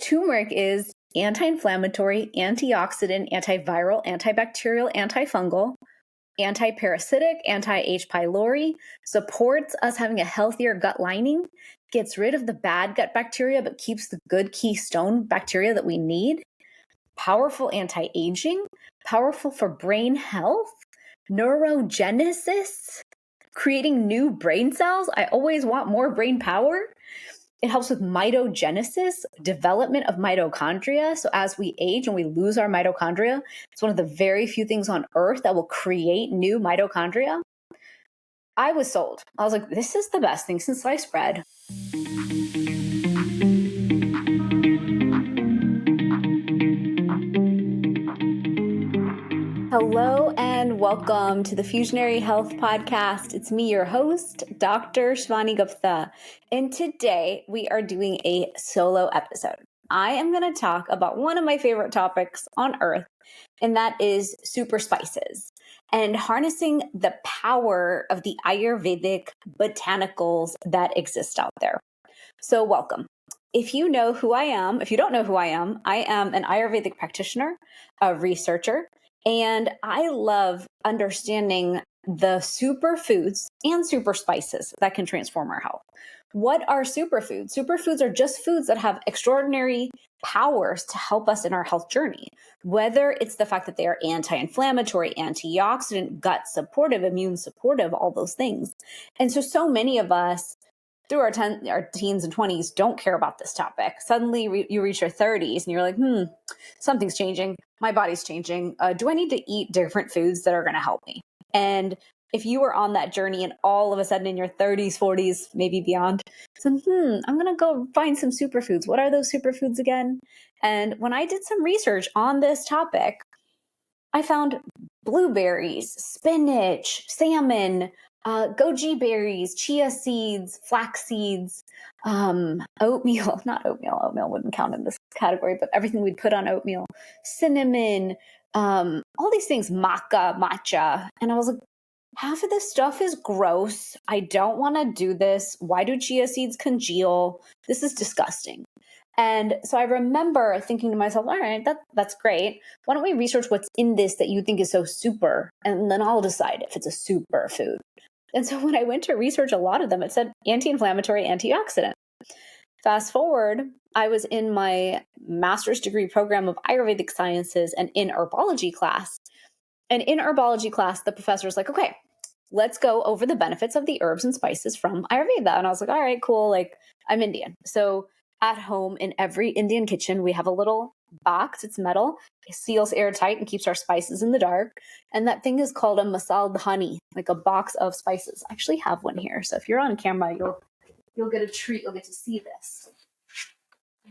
turmeric is anti-inflammatory, antioxidant, antiviral, antibacterial, antifungal, anti-parasitic, anti-H. pylori, supports us having a healthier gut lining, gets rid of the bad gut bacteria, but keeps the good keystone bacteria that we need, powerful anti-aging, powerful for brain health, neurogenesis, creating new brain cells. I always want more brain power. It helps with mitogenesis, development of mitochondria. So as we age and we lose our mitochondria, it's one of the very few things on earth that will create new mitochondria. I was sold. I was like, this is the best thing since sliced bread. Hello and welcome to the Fusionary Health Podcast. It's me, your host, Dr. Shivani Gupta. And today we are doing a solo episode. I am going to talk about one of my favorite topics on earth, and that is SuperSpices and harnessing the power of the Ayurvedic botanicals that exist out there. So welcome. If you know who I am, if you don't know who I am an Ayurvedic practitioner, a researcher, and I love understanding the superfoods and super spices that can transform our health. What are superfoods? Superfoods are just foods that have extraordinary powers to help us in our health journey, whether it's the fact that they are anti-inflammatory, antioxidant, gut supportive, immune supportive, all those things. And so many of us through our teens and 20s don't care about this topic. Suddenly you reach your 30s and you're like, something's changing. My body's changing. Do I need to eat different foods that are going to help me? And if you were on that journey and all of a sudden in your 30s, 40s, maybe beyond, so, I'm going to go find some superfoods. What are those superfoods again? And when I did some research on this topic, I found blueberries, spinach, salmon, goji berries, chia seeds, flax seeds, oatmeal, not oatmeal. Oatmeal wouldn't count in this category, but everything we'd put on oatmeal, cinnamon, all these things, matcha. And I was like, half of this stuff is gross. I don't want to do this. Why do chia seeds congeal? This is disgusting. And so I remember thinking to myself, all right, that's great. Why don't we research what's in this that you think is so super? And then I'll decide if it's a super food. And so when I went to research a lot of them, it said anti-inflammatory, antioxidant. Fast forward, I was in my master's degree program of Ayurvedic sciences and in herbology class. And in herbology class, the professor was like, okay, let's go over the benefits of the herbs and spices from Ayurveda. And I was like, all right, cool. Like, I'm Indian. So at home in every Indian kitchen, we have a little box. It's metal. It seals airtight and keeps our spices in the dark. And that thing is called a masala dhani, like a box of spices. I actually have one here. So if you're on camera, you'll get a treat. You'll get to see this.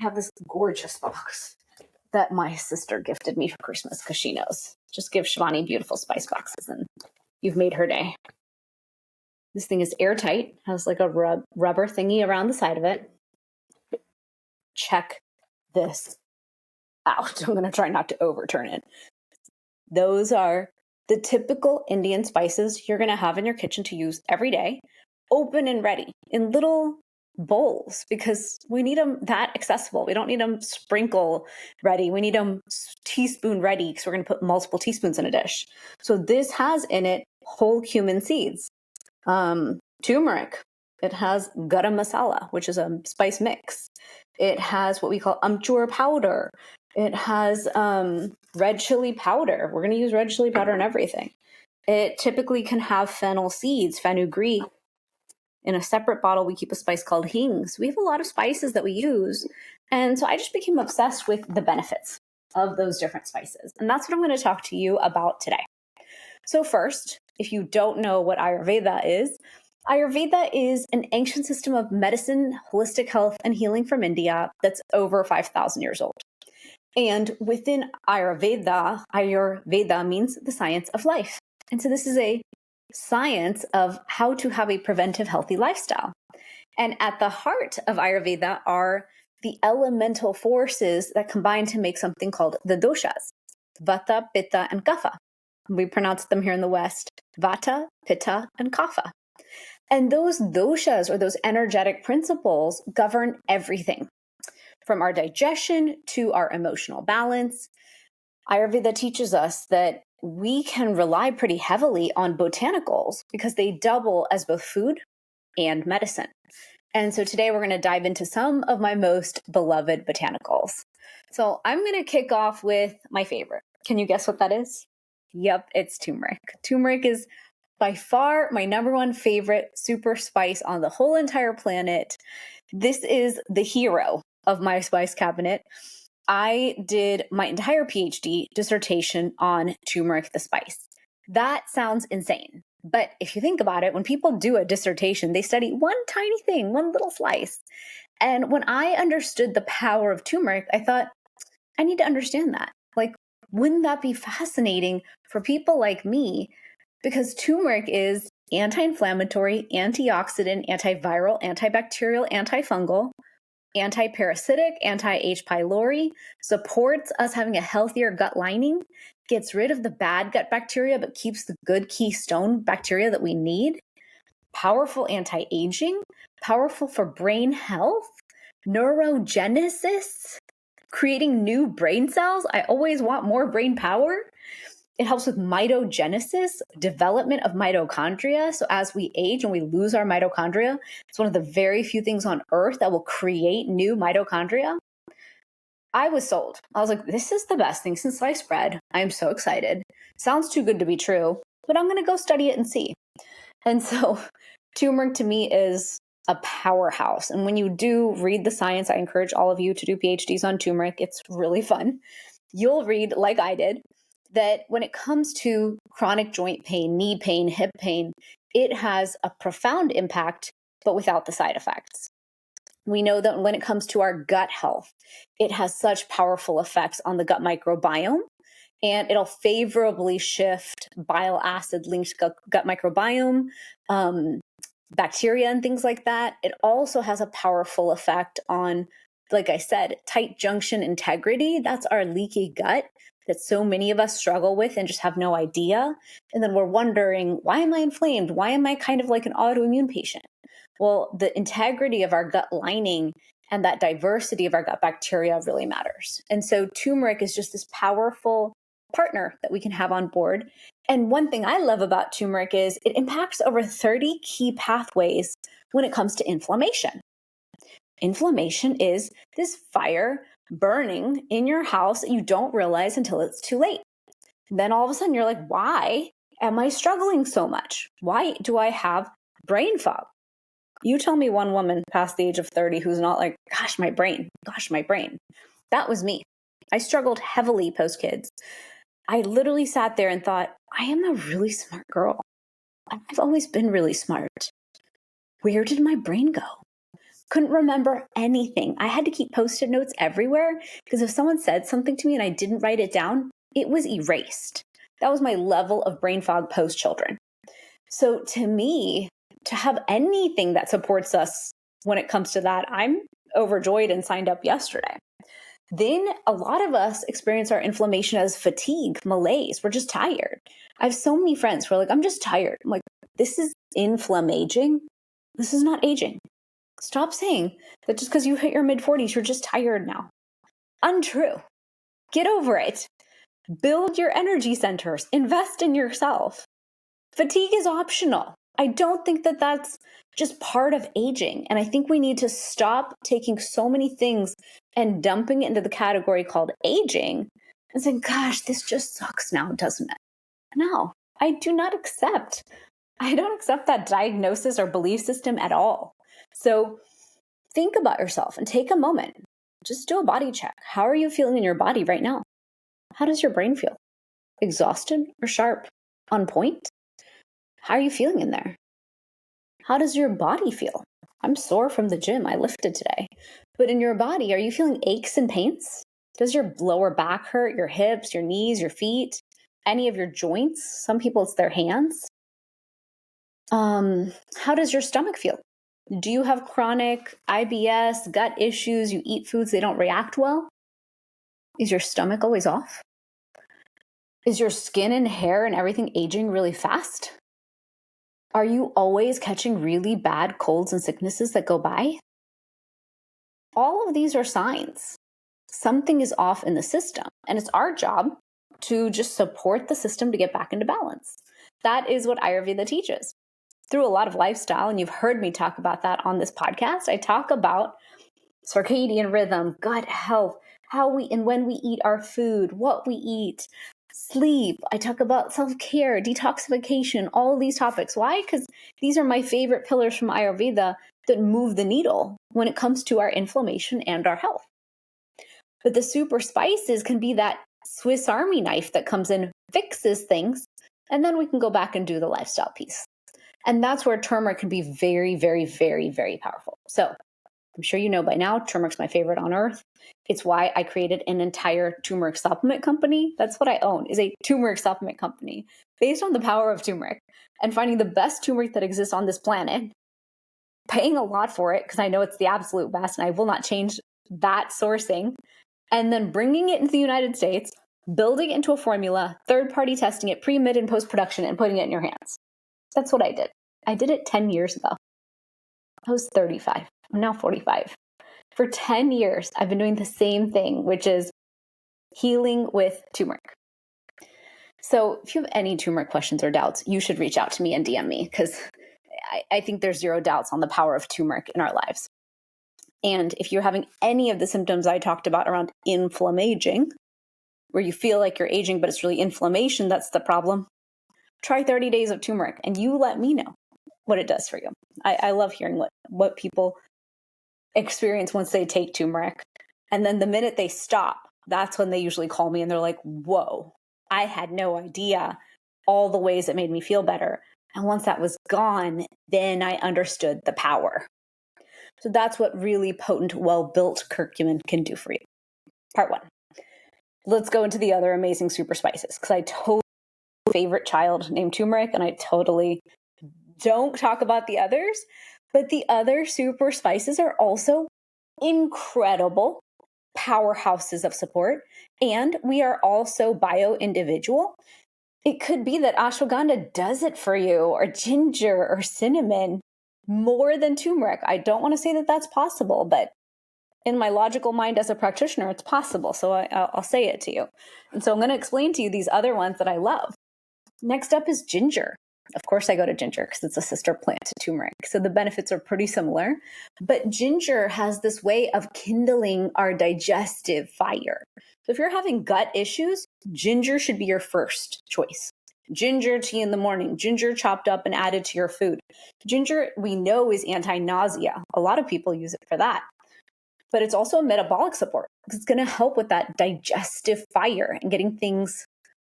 I have this gorgeous box that my sister gifted me for Christmas because she knows. Just give Shivani beautiful spice boxes and you've made her day. This thing is airtight, has like a rubber thingy around the side of it. Check this out. I'm going to try not to overturn it. Those are the typical Indian spices you're going to have in your kitchen to use every day, open and ready in little bowls because we need them that accessible. We don't need them sprinkle ready. We need them teaspoon ready because we're going to put multiple teaspoons in a dish. So this has in it whole cumin seeds, turmeric. It has garam masala, which is a spice mix. It has what we call amchur powder. It has red chili powder. We're going to use red chili powder in everything. It typically can have fennel seeds, Fenugreek. In a separate bottle, we keep a spice called hing. So we have a lot of spices that we use. And so I just became obsessed with the benefits of those different spices. And that's what I'm going to talk to you about today. So first, if you don't know what Ayurveda is an ancient system of medicine, holistic health, and healing from India that's over 5,000 years old. And within Ayurveda means the science of life. And so this is a science of how to have a preventive, healthy lifestyle. And at the heart of Ayurveda are the elemental forces that combine to make something called the doshas, Vata, Pitta, and Kapha. We pronounce them here in the West, Vata, Pitta, and Kapha. And those doshas, or those energetic principles, govern everything from our digestion to our emotional balance. Ayurveda teaches us that we can rely pretty heavily on botanicals because they double as both food and medicine. And so today we're going to dive into some of my most beloved botanicals. So I'm going to kick off with my favorite. Can you guess what that is? Yep, it's turmeric. Turmeric is by far my number one favorite super spice on the whole entire planet. This is the hero of my spice cabinet. I did my entire PhD dissertation on turmeric, the spice. That sounds insane. But if you think about it, when people do a dissertation, they study one tiny thing, one little slice. And when I understood the power of turmeric, I thought, I need to understand that. Like, wouldn't that be fascinating for people like me? Because turmeric is anti-inflammatory, antioxidant, antiviral, antibacterial, antifungal, anti-parasitic, anti-H. pylori, supports us having a healthier gut lining, gets rid of the bad gut bacteria, but keeps the good keystone bacteria that we need, powerful anti-aging, powerful for brain health, neurogenesis, creating new brain cells. I always want more brain power. It helps with mitogenesis, development of mitochondria. So as we age and we lose our mitochondria, it's one of the very few things on earth that will create new mitochondria. I was sold. I was like, this is the best thing since sliced bread. I am so excited. Sounds too good to be true, but I'm going to go study it and see. And so turmeric to me is a powerhouse. And when you do read the science, I encourage all of you to do PhDs on turmeric. It's really fun. You'll read, like I did, that when it comes to chronic joint pain, knee pain, hip pain, it has a profound impact, but without the side effects. We know that when it comes to our gut health, it has such powerful effects on the gut microbiome, and it'll favorably shift bile acid-linked gut microbiome, bacteria and things like that. It also has a powerful effect on, like I said, tight junction integrity. That's our leaky gut that so many of us struggle with and just have no idea. And then we're wondering, why am I inflamed? Why am I kind of like an autoimmune patient? Well, the integrity of our gut lining and that diversity of our gut bacteria really matters. And so turmeric is just this powerful partner that we can have on board. And one thing I love about turmeric is it impacts over 30 key pathways when it comes to inflammation. Inflammation is this fire burning in your house that you don't realize until it's too late. And then all of a sudden you're like, why am I struggling so much? Why do I have brain fog? You tell me one woman past the age of 30 who's not like, gosh, my brain. That was me. I struggled heavily post-kids. I literally sat there and thought, I am a really smart girl. I've always been really smart. Where did my brain go? Couldn't remember anything. I had to keep Post-it notes everywhere because if someone said something to me and I didn't write it down, it was erased. That was my level of brain fog post-children. So to me, to have anything that supports us when it comes to that, I'm overjoyed and signed up yesterday. Then a lot of us experience our inflammation as fatigue, malaise. We're just tired. I have so many friends who are like, I'm just tired. I'm like, this is inflammaging. This is not aging. Stop saying that just because you hit your mid-40s, you're just tired now. Untrue. Get over it. Build your energy centers. Invest in yourself. Fatigue is optional. I don't think that that's just part of aging. And I think we need to stop taking so many things and dumping it into the category called aging and saying, gosh, this just sucks now, doesn't it? No, I do not accept. I don't accept that diagnosis or belief system at all. So think about yourself and take a moment. Just do a body check. How are you feeling in your body right now? How does your brain feel? Exhausted or sharp? On point? How are you feeling in there? How does your body feel? I'm sore from the gym. I lifted today. But in your body, are you feeling aches and pains? Does your lower back hurt? Your hips, your knees, your feet? Any of your joints? Some people, it's their hands. How does your stomach feel? Do you have chronic IBS, gut issues? You eat foods they don't react well? Is your stomach always off? Is your skin and hair and everything aging really fast? Are you always catching really bad colds and sicknesses that go by? all of these are signs. Something is off in the system, and it's our job to just support the system to get back into balance. That is what Ayurveda teaches. Through a lot of lifestyle, and you've heard me talk about that on this podcast, I talk about circadian rhythm, gut health, how we and when we eat our food, what we eat, sleep. I talk about self-care, detoxification, all of these topics. Why? Because these are my favorite pillars from Ayurveda that move the needle when it comes to our inflammation and our health. But the super spices can be that Swiss Army knife that comes in, fixes things, and then we can go back and do the lifestyle piece. And that's where turmeric can be very, very, very, very powerful. So I'm sure you know by now, turmeric's my favorite on earth. It's why I created an entire turmeric supplement company. That's what I own, is a turmeric supplement company based on the power of turmeric and finding the best turmeric that exists on this planet, paying a lot for it because I know it's the absolute best and I will not change that sourcing, and then bringing it into the United States, building it into a formula, third-party testing it, pre, mid, and post-production, and putting it in your hands. That's what I did. I did it 10 years ago. I was 35. I'm now 45. For 10 years, I've been doing the same thing, which is healing with turmeric. So if you have any turmeric questions or doubts, you should reach out to me and DM me because I think there's zero doubts on the power of turmeric in our lives. And if you're having any of the symptoms I talked about around inflammaging, where you feel like you're aging, but it's really inflammation that's the problem, try 30 days of turmeric and you let me know what it does for you. I love hearing what people experience once they take turmeric. And then the minute they stop, that's when they usually call me and they're like, whoa, I had no idea all the ways it made me feel better. And once that was gone, then I understood the power. So that's what really potent, well-built curcumin can do for you. Part one. Let's go into the other amazing super spices because I totally have a favorite child named turmeric and I totally don't talk about the others. But the other super spices are also incredible powerhouses of support. And we are also bio-individual. It could be that ashwagandha does it for you, or ginger or cinnamon, more than turmeric. I don't want to say that that's possible, but in my logical mind as a practitioner, it's possible. So I'll say it to you. And so I'm going to explain to you these other ones that I love. Next up is ginger. Of course, I go to ginger because it's a sister plant to turmeric. So the benefits are pretty similar. But ginger has this way of kindling our digestive fire. So if you're having gut issues, ginger should be your first choice. Ginger tea in the morning, ginger chopped up and added to your food. Ginger, we know, is anti-nausea. A lot of people use it for that. But it's also a metabolic support because it's going to help with that digestive fire and getting things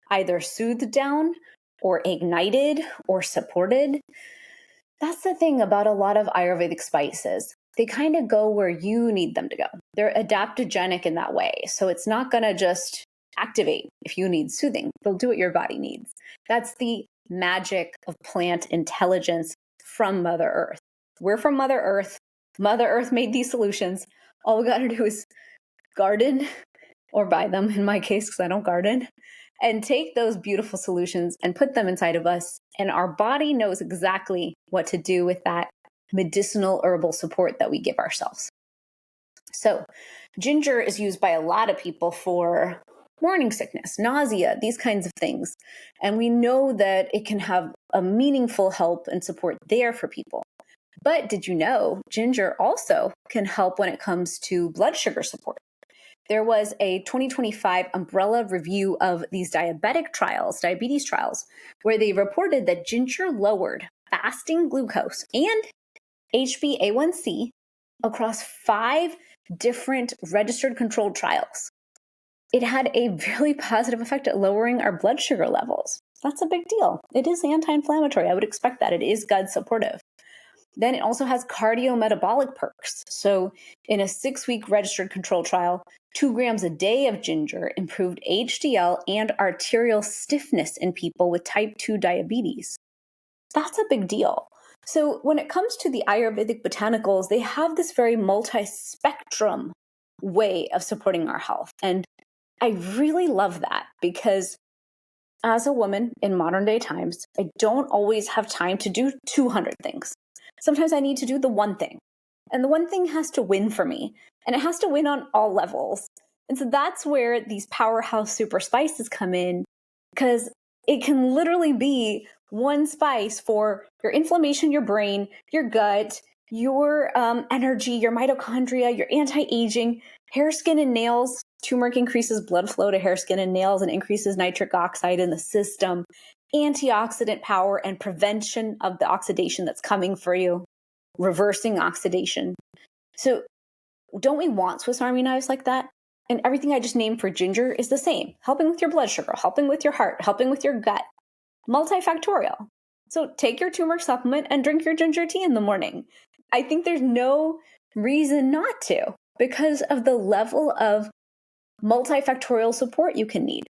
either soothed down or ignited or supported. That's the thing about a lot of Ayurvedic spices. They kind of go where you need them to go. They're adaptogenic in that way. So it's not going to just activate if you need soothing. They'll do what your body needs. That's the magic of plant intelligence from Mother Earth. We're from Mother Earth. Mother Earth made these solutions. All we got to do is garden or buy them, in my case, because I don't garden, and take those beautiful solutions and put them inside of us. And our body knows exactly what to do with that medicinal herbal support that we give ourselves. So ginger is used by a lot of people for morning sickness, nausea, these kinds of things. And we know that it can have a meaningful help and support there for people. But did you know ginger also can help when it comes to blood sugar support? There was a 2025 umbrella review of these diabetes trials, where they reported that ginger lowered fasting glucose and HbA1c across 5 different registered controlled trials. It had a really positive effect at lowering our blood sugar levels. That's a big deal. It is anti-inflammatory. I would expect that. It is gut supportive. Then it also has cardiometabolic perks. So in a 6-week registered control trial, 2 grams a day of ginger improved HDL and arterial stiffness in people with type 2 diabetes. That's a big deal. So when it comes to the Ayurvedic botanicals, they have this very multi-spectrum way of supporting our health. And I really love that because as a woman in modern day times, I don't always have time to do 200 things. Sometimes I need to do the one thing. And the one thing has to win for me, and it has to win on all levels. And so that's where these powerhouse super spices come in, because it can literally be one spice for your inflammation, your brain, your gut, your energy, your mitochondria, your anti-aging, hair, skin, and nails. Turmeric increases blood flow to hair, skin, and nails and increases nitric oxide in the system, antioxidant power and prevention of the oxidation that's coming for you, reversing oxidation. So don't we want Swiss Army knives like that? And everything I just named for ginger is the same, helping with your blood sugar, helping with your heart, helping with your gut, multifactorial. So take your turmeric supplement and drink your ginger tea in the morning. I think there's no reason not to, because of the level of multifactorial support you can need.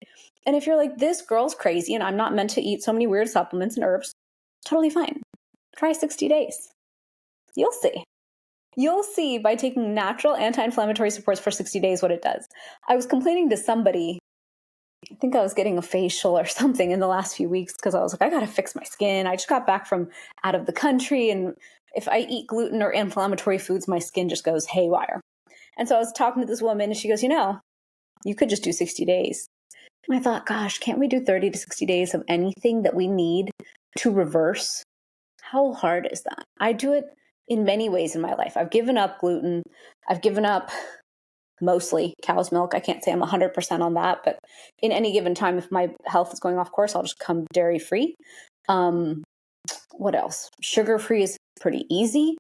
And if you're like, this girl's crazy and I'm not meant to eat so many weird supplements and herbs, totally fine. Try 60 days. You'll see. You'll see by taking natural anti-inflammatory supports for 60 days what it does. I was complaining to somebody, I think I was getting a facial or something in the last few weeks because I was like, I got to fix my skin. I just got back from out of the country. And if I eat gluten or inflammatory foods, my skin just goes haywire. And so I was talking to this woman and she goes, you could just do 60 days. And I thought, gosh, can't we do 30 to 60 days of anything that we need to reverse? How hard is that? I do it in many ways in my life. I've given up gluten. I've given up mostly cow's milk. I can't say I'm 100% on that, but in any given time, if my health is going off course, I'll just come dairy free. What else? Sugar free is pretty easy,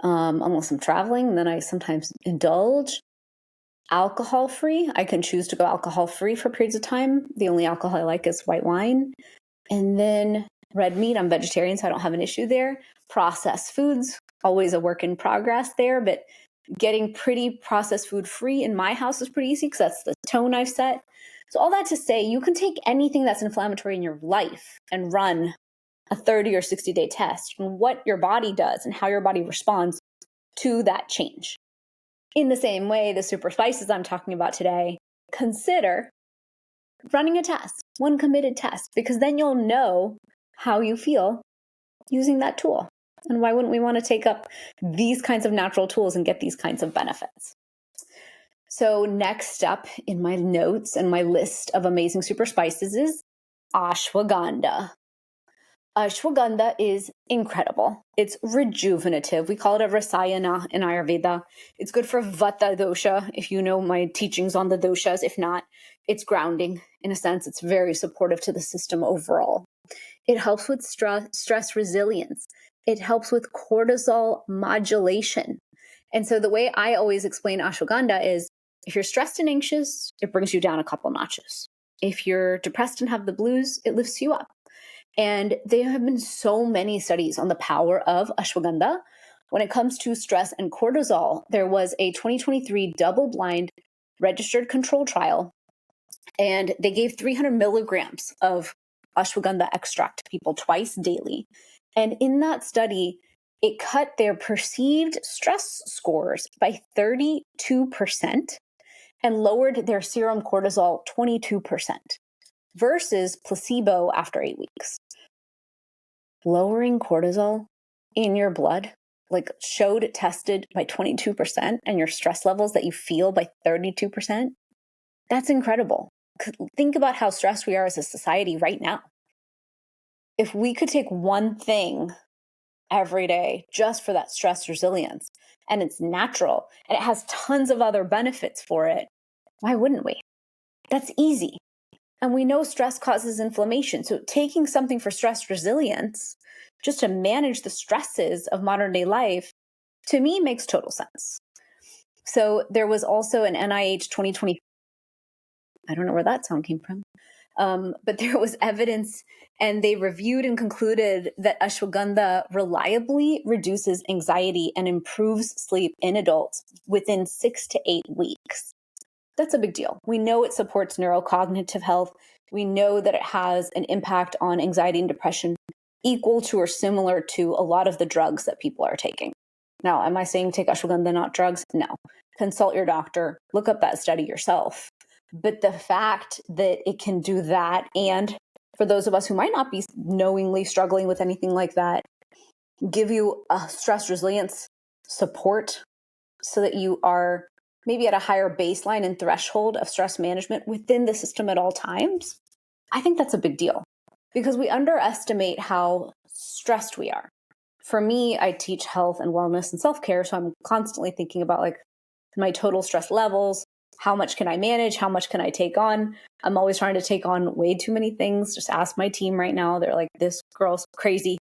unless I'm traveling. And then I sometimes indulge. Alcohol free, I can choose to go alcohol free for periods of time. The only alcohol I like is white wine. And then red meat, I'm vegetarian, so I don't have an issue there. Processed foods, always a work in progress there, but getting pretty processed food free in my house is pretty easy because that's the tone I've set. So all that to say, you can take anything that's inflammatory in your life and run a 30 or 60-day test on what your body does and how your body responds to that change. In the same way, the super spices I'm talking about today, consider running a test, one committed test, because then you'll know how you feel using that tool. And why wouldn't we want to take up these kinds of natural tools and get these kinds of benefits? So next up in my notes and my list of amazing super spices is ashwagandha. Ashwagandha is incredible. It's rejuvenative. We call it a rasayana in Ayurveda. It's good for vata dosha, if you know my teachings on the doshas. If not, it's grounding. In a sense, it's very supportive to the system overall. It helps with stress resilience. It helps with cortisol modulation. And so the way I always explain ashwagandha is, if you're stressed and anxious, it brings you down a couple notches. If you're depressed and have the blues, it lifts you up. And there have been so many studies on the power of ashwagandha. When it comes to stress and cortisol, there was a 2023 double-blind registered control trial, and they gave 300 milligrams of ashwagandha extract to people twice daily. And in that study, it cut their perceived stress scores by 32% and lowered their serum cortisol 22% versus placebo after 8 weeks. Lowering cortisol in your blood, showed tested by 22% and your stress levels that you feel by 32%. That's incredible. Think about how stressed we are as a society right now. If we could take one thing every day just for that stress resilience, and it's natural and it has tons of other benefits for it, why wouldn't we? That's easy. And we know stress causes inflammation. So taking something for stress resilience just to manage the stresses of modern day life, to me, makes total sense. So there was also an NIH 2020, I don't know where that sound came from, but there was evidence, and they reviewed and concluded that ashwagandha reliably reduces anxiety and improves sleep in adults within 6 to 8 weeks. That's a big deal. We know it supports neurocognitive health. We know that it has an impact on anxiety and depression equal to or similar to a lot of the drugs that people are taking. Now, am I saying take ashwagandha, not drugs? No. Consult your doctor. Look up that study yourself. But the fact that it can do that, and for those of us who might not be knowingly struggling with anything like that, give you a stress resilience support so that you are maybe at a higher baseline and threshold of stress management within the system at all times, I think that's a big deal because we underestimate how stressed we are. For me, I teach health and wellness and self-care, so I'm constantly thinking about like my total stress levels. How much can I manage? How much can I take on? I'm always trying to take on way too many things. Just ask my team right now. They're like, this girl's crazy.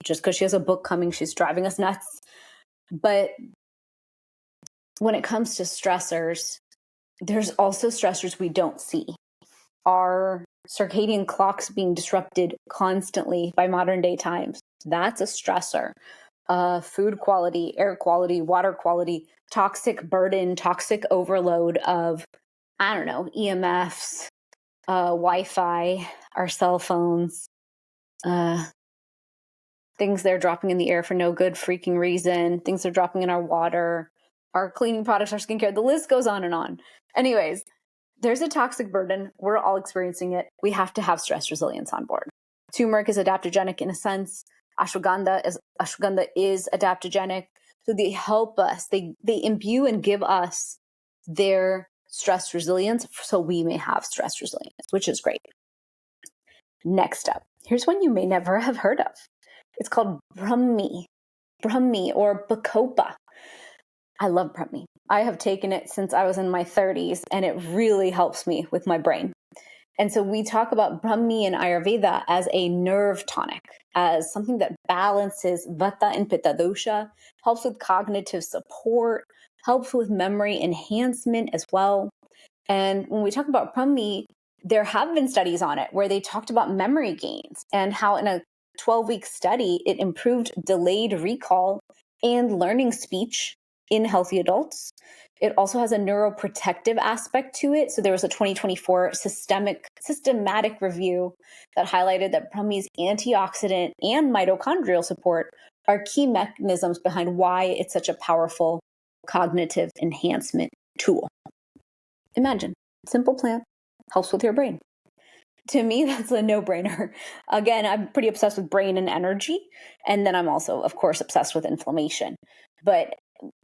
Just because she has a book coming, she's driving us nuts. But when it comes to stressors, there's also stressors we don't see. Our circadian clocks being disrupted constantly by modern day times. That's a stressor. Food quality, air quality, water quality, toxic burden, toxic overload of, I don't know, EMFs, Wi-Fi, our cell phones, things they're dropping in the air for no good freaking reason, things they're dropping in our water, our cleaning products, our skincare, the list goes on and on. Anyways, there's a toxic burden. We're all experiencing it. We have to have stress resilience on board. Turmeric is adaptogenic in a sense. Ashwagandha is adaptogenic. So they help us. They imbue and give us their stress resilience so we may have stress resilience, which is great. Next up, here's one you may never have heard of. It's called Brahmi or Bacopa. I love Brahmi. I have taken it since I was in my 30s, and it really helps me with my brain. And so we talk about Brahmi in Ayurveda as a nerve tonic, as something that balances Vata and Pitta dosha, helps with cognitive support, helps with memory enhancement as well. And when we talk about Brahmi, there have been studies on it where they talked about memory gains and how in a 12-week study, it improved delayed recall and learning speech in healthy adults. It also has a neuroprotective aspect to it. So there was a 2024 systematic review that highlighted that Brahmi's antioxidant and mitochondrial support are key mechanisms behind why it's such a powerful cognitive enhancement tool. Imagine, simple plant, helps with your brain. To me, that's a no-brainer. Again, I'm pretty obsessed with brain and energy. And then I'm also, of course, obsessed with inflammation. But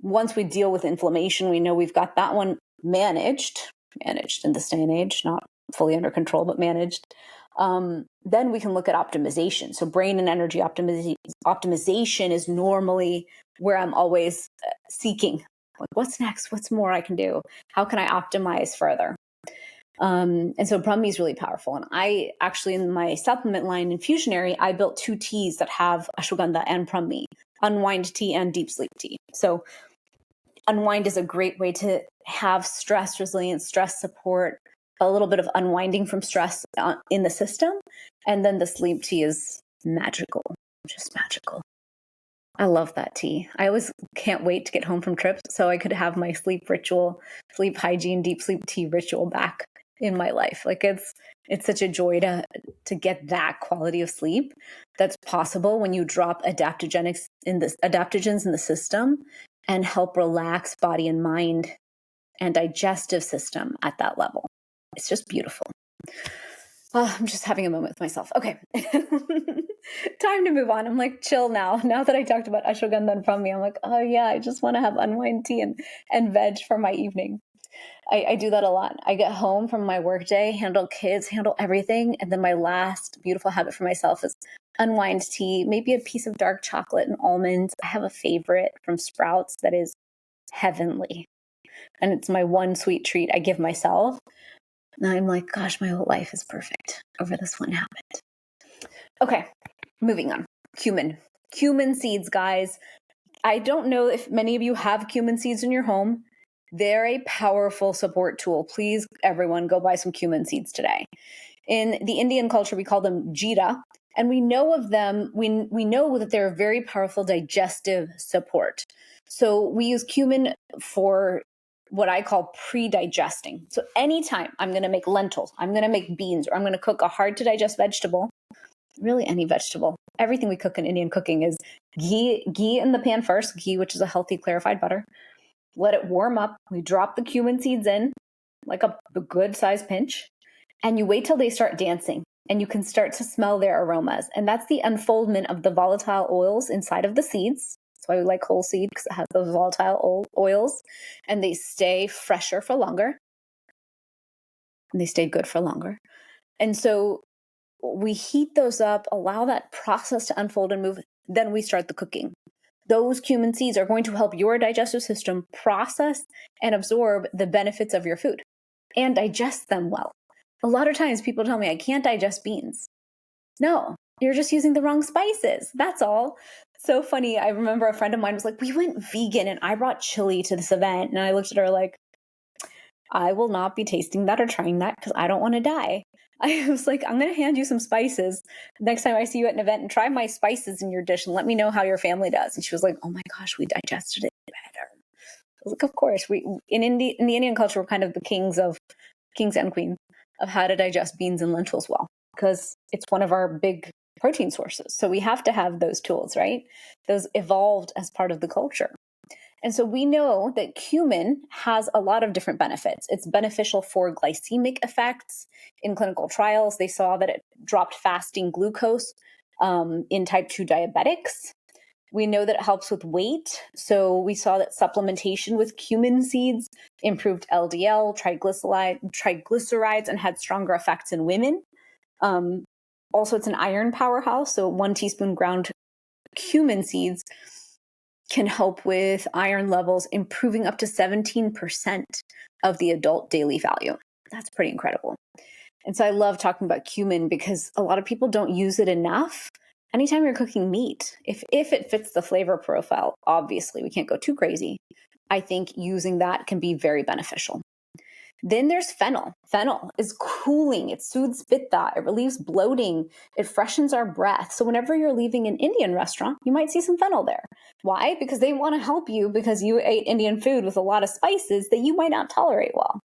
once we deal with inflammation, we know we've got that one managed in this day and age, not fully under control, but managed. Then we can look at optimization. So brain and energy optimization is normally where I'm always seeking. Like, what's next? What's more I can do? How can I optimize further? And so Brahmi is really powerful. And I actually, in my supplement line in Fusionary, I built 2 teas that have Ashwagandha and Brahmi, Unwind tea and Deep Sleep tea. So Unwind is a great way to have stress resilience, stress support, a little bit of unwinding from stress in the system. And then the sleep tea is magical, just magical. I love that tea. I always can't wait to get home from trips so I could have my sleep ritual, sleep hygiene, deep sleep tea ritual back in my life. Like it's such a joy to get that quality of sleep that's possible when you drop adaptogens in the system and help relax body and mind and digestive system at that level. It's just beautiful. Oh, I'm just having a moment with myself. Okay. Time to move on. I'm like, chill now. Now that I talked about ashwagandha and Brahmi, I'm like, oh yeah, I just want to have unwind tea and veg for my evening. I do that a lot. I get home from my workday, handle kids, handle everything. And then my last beautiful habit for myself is unwind tea, maybe a piece of dark chocolate and almonds. I have a favorite from Sprouts that is heavenly. And it's my one sweet treat I give myself. And I'm like, gosh, my whole life is perfect over this one habit. Okay, moving on. Cumin. Cumin seeds, guys. I don't know if many of you have cumin seeds in your home. They're a powerful support tool. Please, everyone, go buy some cumin seeds today. In the Indian culture, we call them jeera, and we know of them. We know that they're a very powerful digestive support. So we use cumin for what I call pre-digesting. So anytime I'm going to make lentils, I'm going to make beans, or I'm going to cook a hard-to-digest vegetable, really any vegetable. Everything we cook in Indian cooking is ghee in the pan first, ghee, which is a healthy clarified butter. Let it warm up. We drop the cumin seeds in, like a good size pinch, and you wait till they start dancing and you can start to smell their aromas. And that's the unfoldment of the volatile oils inside of the seeds. That's why we like whole seed, because it has those volatile oils, and they stay fresher for longer. And they stay good for longer. And so we heat those up, allow that process to unfold and move. Then we start the cooking. Those cumin seeds are going to help your digestive system process and absorb the benefits of your food and digest them well. A lot of times people tell me I can't digest beans. No, you're just using the wrong spices. That's all. So funny. I remember a friend of mine was like, we went vegan and I brought chili to this event. And I looked at her like, I will not be tasting that or trying that because I don't want to die. I was like, I'm going to hand you some spices next time I see you at an event, and try my spices in your dish and let me know how your family does. And she was like, oh my gosh, we digested it better. I was like, of course. We in the Indian culture, we're kind of the kings and queens of how to digest beans and lentils well, because it's one of our big protein sources. So we have to have those tools, right? Those evolved as part of the culture. And so we know that cumin has a lot of different benefits. It's beneficial for glycemic effects. In clinical trials, they saw that it dropped fasting glucose in type 2 diabetics. We know that it helps with weight. So we saw that supplementation with cumin seeds improved LDL, triglycerides, and had stronger effects in women. Also, it's an iron powerhouse. So 1 teaspoon ground cumin seeds can help with iron levels improving up to 17% of the adult daily value. That's pretty incredible. And so I love talking about cumin because a lot of people don't use it enough. Anytime you're cooking meat, if it fits the flavor profile, obviously we can't go too crazy. I think using that can be very beneficial. Then there's fennel. Fennel is cooling. It soothes pitta. It relieves bloating. It freshens our breath. So whenever you're leaving an Indian restaurant, you might see some fennel there. Why? Because they want to help you because you ate Indian food with a lot of spices that you might not tolerate well.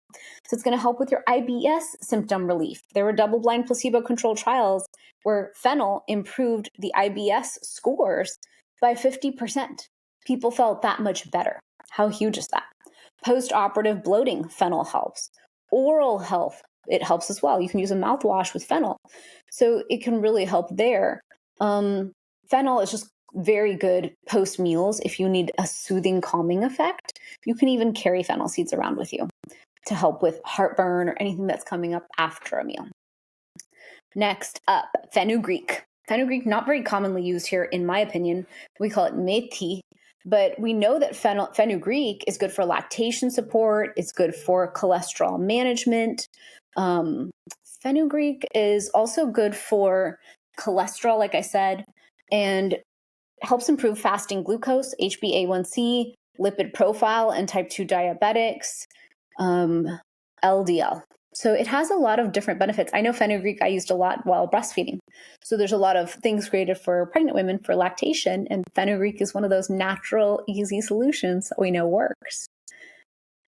So it's going to help with your IBS symptom relief. There were double-blind placebo-controlled trials where fennel improved the IBS scores by 50%. People felt that much better. How huge is that? Post-operative bloating, fennel helps. Oral health, it helps as well. You can use a mouthwash with fennel. So it can really help there. Fennel is just very good post meals. If you need a soothing, calming effect, you can even carry fennel seeds around with you to help with heartburn or anything that's coming up after a meal. Next up, fenugreek. Fenugreek, not very commonly used here, in my opinion. We call it methi. But we know that fenugreek is good for lactation support. It's good for cholesterol management. Fenugreek is also good for cholesterol, like I said, and helps improve fasting glucose, HbA1c, lipid profile, and type 2 diabetics, LDL. So it has a lot of different benefits. I know fenugreek I used a lot while breastfeeding. So there's a lot of things created for pregnant women for lactation, and fenugreek is one of those natural, easy solutions that we know works.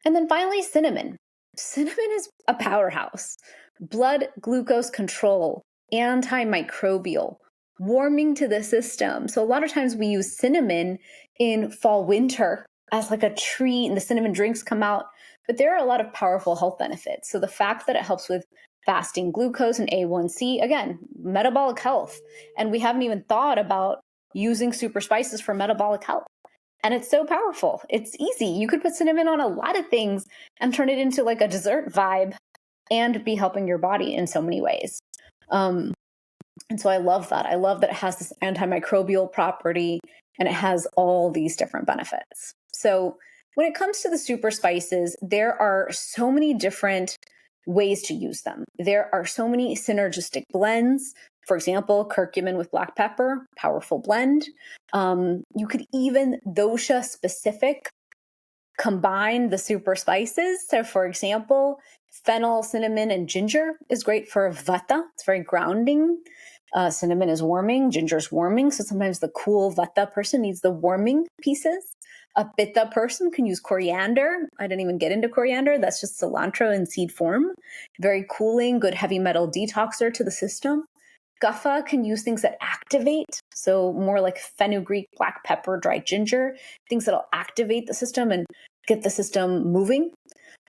And then finally, cinnamon. Cinnamon is a powerhouse. Blood glucose control, antimicrobial, warming to the system. So a lot of times we use cinnamon in fall, winter as like a treat, and the cinnamon drinks come out. But there are a lot of powerful health benefits. So the fact that it helps with fasting glucose and A1C, again, metabolic health. And we haven't even thought about using SuperSpices for metabolic health. And it's so powerful. It's easy. You could put cinnamon on a lot of things and turn it into like a dessert vibe and be helping your body in so many ways. And so I love that. I love that it has this antimicrobial property and it has all these different benefits. So when it comes to the SuperSpices, there are so many different ways to use them. There are so many synergistic blends. For example, curcumin with black pepper, powerful blend. You could even dosha specific combine the SuperSpices. So for example, fennel, cinnamon, and ginger is great for vata. It's very grounding. Cinnamon is warming, ginger's warming. So sometimes the cool vata person needs the warming pieces. A pitta person can use coriander. I didn't even get into coriander. That's just cilantro in seed form. Very cooling, good heavy metal detoxer to the system. Kapha can use things that activate. So more like fenugreek, black pepper, dry ginger, things that'll activate the system and get the system moving.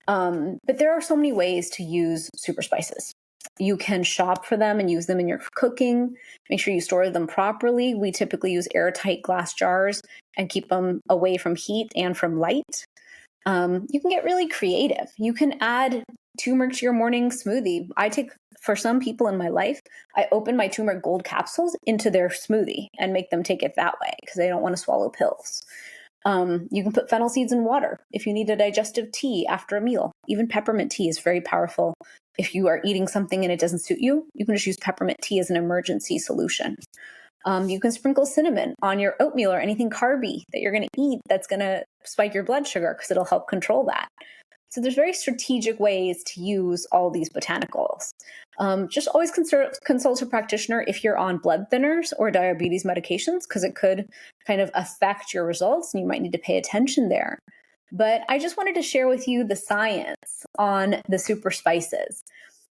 But there are so many ways to use SuperSpices. You can shop for them and use them in your cooking. Make sure you store them properly. We typically use airtight glass jars and keep them away from heat and from light. You can get really creative. You can add turmeric to your morning smoothie. For some people in my life, I open my turmeric gold capsules into their smoothie and make them take it that way because they don't want to swallow pills. You can put fennel seeds in water if you need a digestive tea after a meal. Even peppermint tea is very powerful. If you are eating something and it doesn't suit you, you can just use peppermint tea as an emergency solution. You can sprinkle cinnamon on your oatmeal or anything carby that you're going to eat that's going to spike your blood sugar because it'll help control that. So there's very strategic ways to use all these botanicals. Just always consult a practitioner if you're on blood thinners or diabetes medications, because it could kind of affect your results and you might need to pay attention there. But I just wanted to share with you the science on the SuperSpices.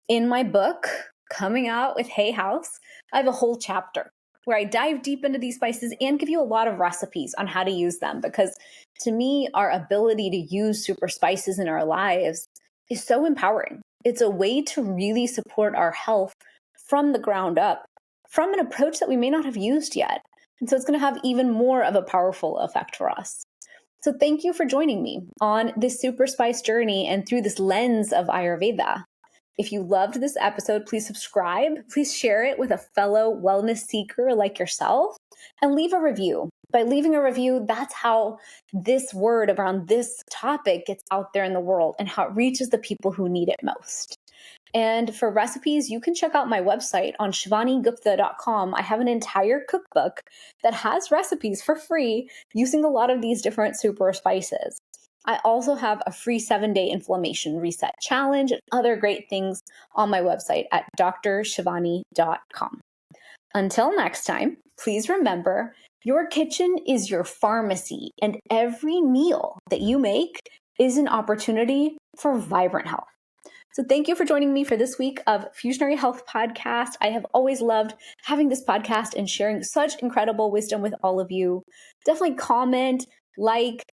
In my book, coming out with Hay House, I have a whole chapter where I dive deep into these spices and give you a lot of recipes on how to use them. Because to me, our ability to use SuperSpices in our lives is so empowering. It's a way to really support our health from the ground up, from an approach that we may not have used yet. And so it's going to have even more of a powerful effect for us. So thank you for joining me on this SuperSpice journey and through this lens of Ayurveda. If you loved this episode, please subscribe. Please share it with a fellow wellness seeker like yourself and leave a review. By leaving a review, that's how this word around this topic gets out there in the world and how it reaches the people who need it most. And for recipes, you can check out my website on ShivaniGupta.com. I have an entire cookbook that has recipes for free using a lot of these different SuperSpices. I also have a free 7-day inflammation reset challenge and other great things on my website at drshivani.com. Until next time, please remember, your kitchen is your pharmacy, and every meal that you make is an opportunity for vibrant health. So thank you for joining me for this week of Fusionary Health Podcast. I have always loved having this podcast and sharing such incredible wisdom with all of you. Definitely comment,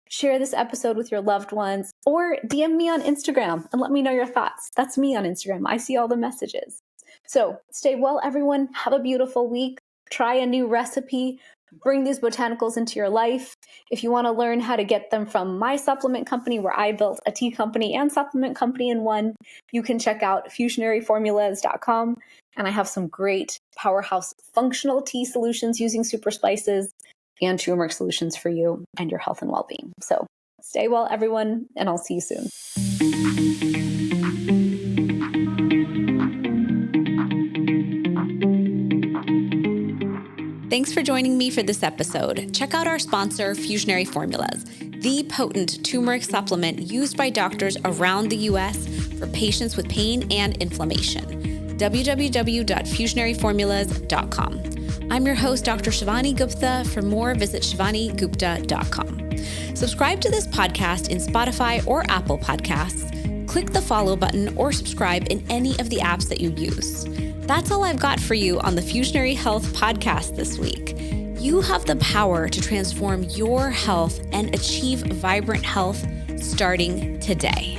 share this episode with your loved ones, or DM me on Instagram and let me know your thoughts. That's me on Instagram. I see all the messages. So stay well, everyone. Have a beautiful week. Try a new recipe. Bring these botanicals into your life. If you want to learn how to get them from my supplement company, where I built a tea company and supplement company in one, you can check out FusionaryFormulas.com. And I have some great powerhouse functional tea solutions using SuperSpices and turmeric solutions for you and your health and well-being. So stay well, everyone, and I'll see you soon. Thanks for joining me for this episode. Check out our sponsor, Fusionary Formulas, the potent turmeric supplement used by doctors around the U.S. for patients with pain and inflammation. www.fusionaryformulas.com. I'm your host, Dr. Shivani Gupta. For more, visit shivanigupta.com. Subscribe to this podcast in Spotify or Apple Podcasts. Click the follow button or subscribe in any of the apps that you use. That's all I've got for you on the Fusionary Health Podcast this week. You have the power to transform your health and achieve vibrant health starting today.